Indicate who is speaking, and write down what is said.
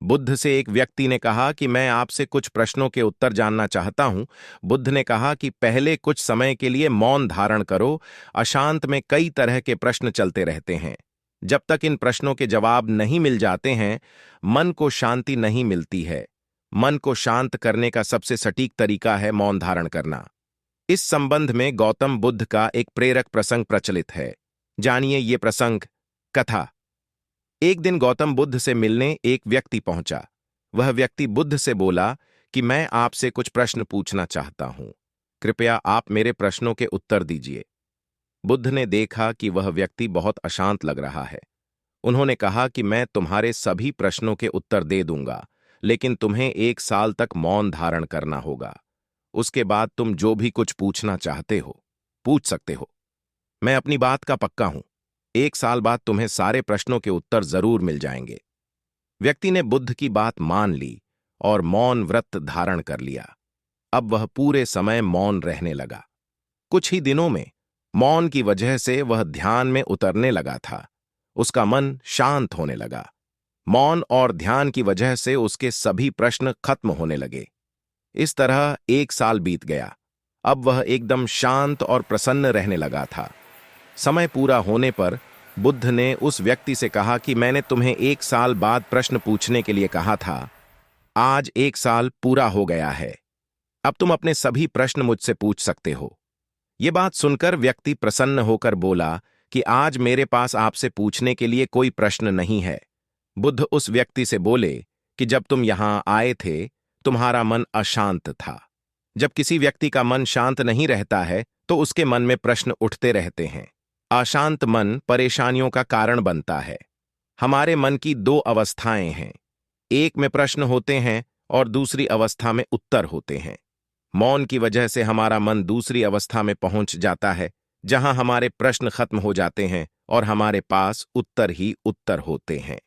Speaker 1: बुद्ध से एक व्यक्ति ने कहा कि मैं आपसे कुछ प्रश्नों के उत्तर जानना चाहता हूं। बुद्ध ने कहा कि पहले कुछ समय के लिए मौन धारण करो। अशांत में कई तरह के प्रश्न चलते रहते हैं। जब तक इन प्रश्नों के जवाब नहीं मिल जाते हैं, मन को शांति नहीं मिलती है। मन को शांत करने का सबसे सटीक तरीका है मौन धारण करना। इस संबंध में गौतम बुद्ध का एक प्रेरक प्रसंग प्रचलित है। जानिए ये प्रसंग। कथा। एक दिन गौतम बुद्ध से मिलने एक व्यक्ति पहुंचा। वह व्यक्ति बुद्ध से बोला कि मैं आपसे कुछ प्रश्न पूछना चाहता हूं। कृपया आप मेरे प्रश्नों के उत्तर दीजिए। बुद्ध ने देखा कि वह व्यक्ति बहुत अशांत लग रहा है। उन्होंने कहा कि मैं तुम्हारे सभी प्रश्नों के उत्तर दे दूंगा, लेकिन तुम्हें 1 साल तक मौन धारण करना होगा। उसके बाद तुम जो भी कुछ पूछना चाहते हो पूछ सकते हो। मैं अपनी बात का पक्का हूं। 1 साल बाद तुम्हें सारे प्रश्नों के उत्तर जरूर मिल जाएंगे। व्यक्ति ने बुद्ध की बात मान ली और मौन व्रत धारण कर लिया। अब वह पूरे समय मौन रहने लगा। कुछ ही दिनों में मौन की वजह से वह ध्यान में उतरने लगा था। उसका मन शांत होने लगा। मौन और ध्यान की वजह से उसके सभी प्रश्न खत्म होने लगे। इस तरह 1 साल बीत गया। अब वह एकदम शांत और प्रसन्न रहने लगा था। समय पूरा होने पर बुद्ध ने उस व्यक्ति से कहा कि मैंने तुम्हें 1 साल बाद प्रश्न पूछने के लिए कहा था। आज 1 साल पूरा हो गया है। अब तुम अपने सभी प्रश्न मुझसे पूछ सकते हो। ये बात सुनकर व्यक्ति प्रसन्न होकर बोला कि आज मेरे पास आपसे पूछने के लिए कोई प्रश्न नहीं है। बुद्ध उस व्यक्ति से बोले कि जब तुम यहां आए थे, तुम्हारा मन अशांत था। जब किसी व्यक्ति का मन शांत नहीं रहता है, तो उसके मन में प्रश्न उठते रहते हैं। अशांत मन परेशानियों का कारण बनता है। हमारे मन की 2 अवस्थाएं हैं। एक में प्रश्न होते हैं और दूसरी अवस्था में उत्तर होते हैं। मौन की वजह से हमारा मन दूसरी अवस्था में पहुंच जाता है, जहां हमारे प्रश्न खत्म हो जाते हैं और हमारे पास उत्तर ही उत्तर होते हैं।